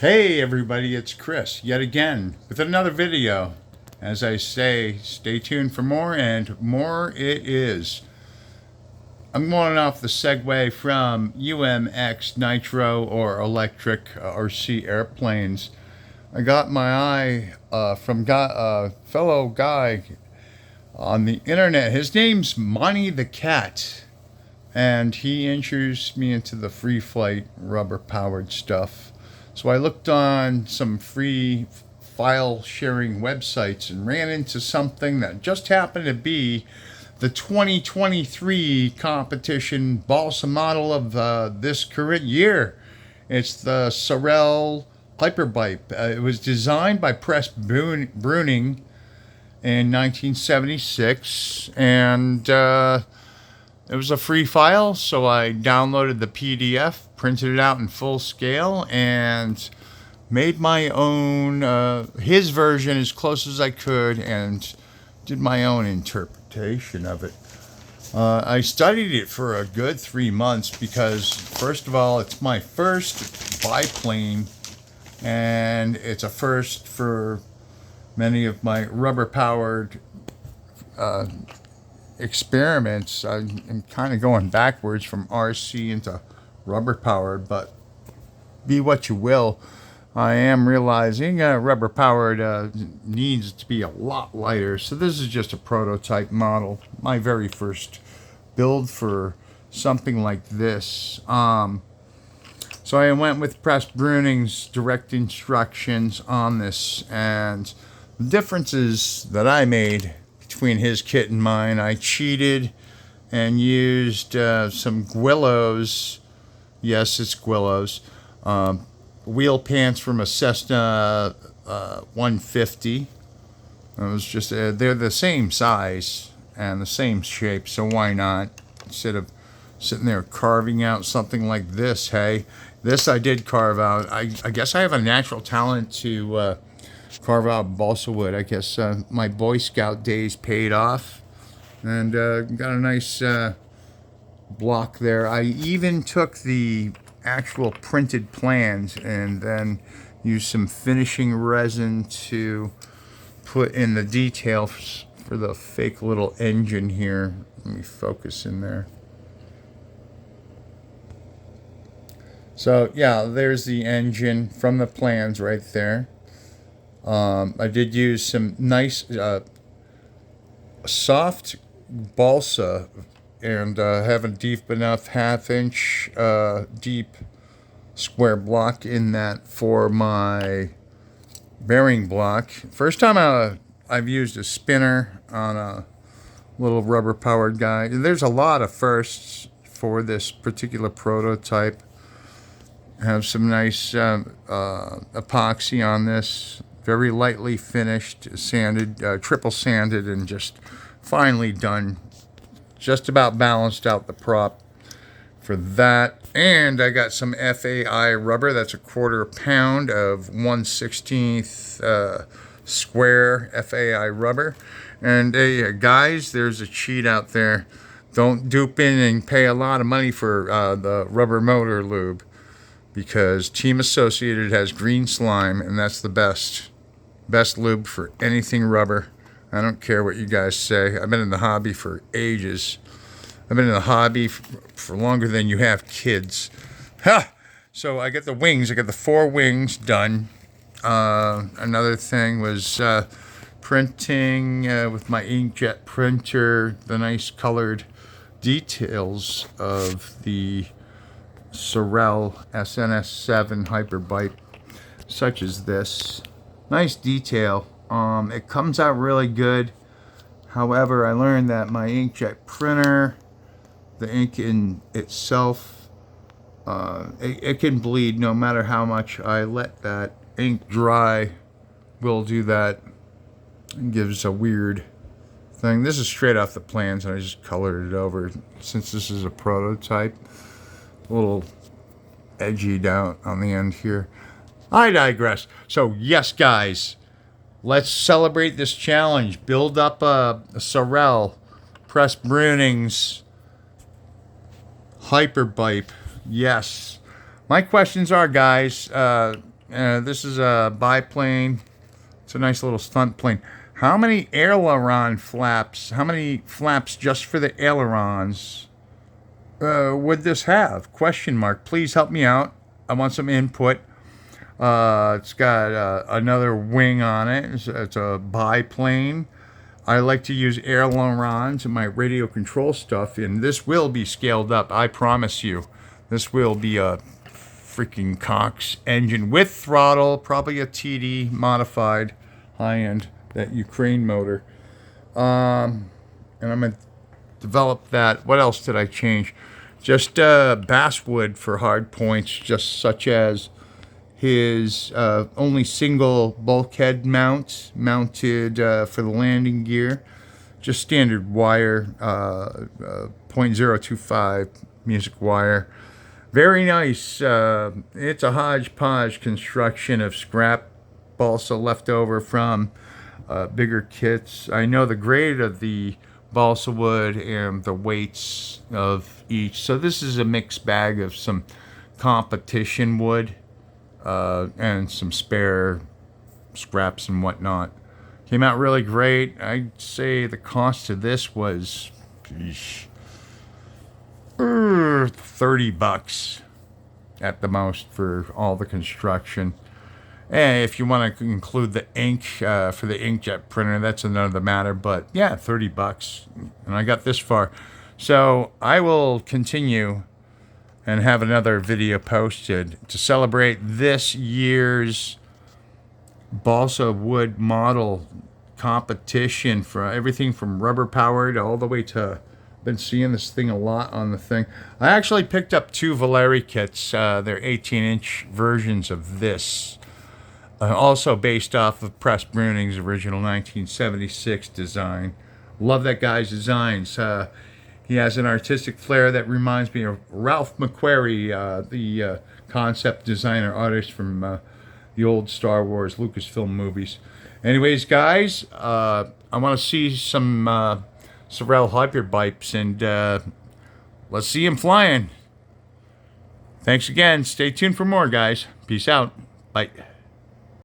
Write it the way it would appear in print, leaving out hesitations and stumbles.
Hey everybody, it's Chris yet again with another video. As I say, stay tuned for more, and more it is. I'm going off the segue from UMX nitro or electric RC airplanes. I got my eye from a fellow guy on the internet. His name's Monty the Cat, and he introduced me into the free flight rubber powered stuff. So I looked on some free file sharing websites and ran into something that just happened to be the 2023 competition Balsa model of this current year. It's the Sorrell Hiperbipe. It was designed by Bruning in 1976, and it was a free file, so I downloaded the PDF, printed it out in full scale, and made my own, his version as close as I could, and did my own interpretation of it. I studied it for a good 3 months because, first of all, it's my first biplane, and it's a first for many of my rubber-powered experiments. I'm kind of going backwards from RC into rubber powered, but be what you will. I am realizing rubber powered needs to be a lot lighter, so this is just a prototype model, my very first build for something like this. So I went with Bruning's direct instructions on this, and the differences that I made between his kit and mine, I cheated and used some Guillos. Yes, it's Guillos. Wheel pants from a Cessna 150. It was just they're the same size and the same shape, so why not? Instead of sitting there carving out something like this, hey, this I did carve out. I guess I have a natural talent to carve out balsa wood. I guess my Boy Scout days paid off, and got a nice block there. I even took the actual printed plans and then used some finishing resin to put in the details for the fake little engine here. Let me focus in there. So yeah, there's the engine from the plans right there. I did use some nice soft balsa, and have a deep enough 1/2 inch deep square block in that for my bearing block. First time I've used a spinner on a little rubber powered guy. There's a lot of firsts for this particular prototype. Have some nice epoxy on this, very lightly finished, sanded, triple sanded, and just finely done. Just about balanced out the prop for that. And I got some FAI rubber. That's a 1/4 pound of 1/16 square FAI rubber. And guys, there's a cheat out there. Don't dupe in and pay a lot of money for the rubber motor lube, because Team Associated has green slime, and that's the best lube for anything rubber. I don't care what you guys say. I've been in the hobby for ages. I've been in the hobby for longer than you have kids. Ha! So I got the wings. I got the 4 wings done. Another thing was printing with my inkjet printer the nice colored details of the Sorrell SNS-7 Hiperbipe, such as this. Nice detail. It comes out really good. However, I learned that my inkjet printer, the ink in itself, it can bleed no matter how much I let that ink dry. Will do that. It gives a weird thing. This is straight off the plans, and I just colored it over. Since this is a prototype, a little edgy down on the end here. I digress. So yes, guys, let's celebrate this challenge. Build up a Sorrell, press Bruning's Hiperbipe. Yes. My questions are, guys, This is a biplane. It's a nice little stunt plane. How many aileron flaps? How many flaps just for the ailerons would this have? Question mark. Please help me out. I want some input. It's got another wing on it. It's a biplane. I like to use ailerons in my radio control stuff, and this will be scaled up. I promise you. This will be a freaking Cox engine with throttle, probably a TD modified high-end, that Ukraine motor. And I'm going to develop that. What else did I change? Just basswood for hard points, just such as his only single bulkhead mounted for the landing gear. Just standard wire, 0.025 music wire. Very nice. It's a hodgepodge construction of scrap balsa left over from bigger kits. I know the grade of the balsa wood and the weights of each. So this is a mixed bag of some competition wood and some spare scraps and whatnot. Came out really great. I'd say the cost of this was $30 at the most for all the construction. And if you want to include the ink for the inkjet printer, that's another matter. But yeah, $30, and I got this far. So I will continue and have another video posted to celebrate this year's balsa wood model competition, for everything from rubber powered all the way to, been seeing this thing a lot on the thing. I actually picked up 2 Valeri kits. They're 18-inch versions of this. Also based off of Press Bruning's original 1976 design. Love that guy's designs. He has an artistic flair that reminds me of Ralph McQuarrie, the concept designer artist from the old Star Wars Lucasfilm movies. Anyways, guys, I want to see some Sorrell Hyperbipes, and let's see him flying. Thanks again. Stay tuned for more, guys. Peace out. Bye.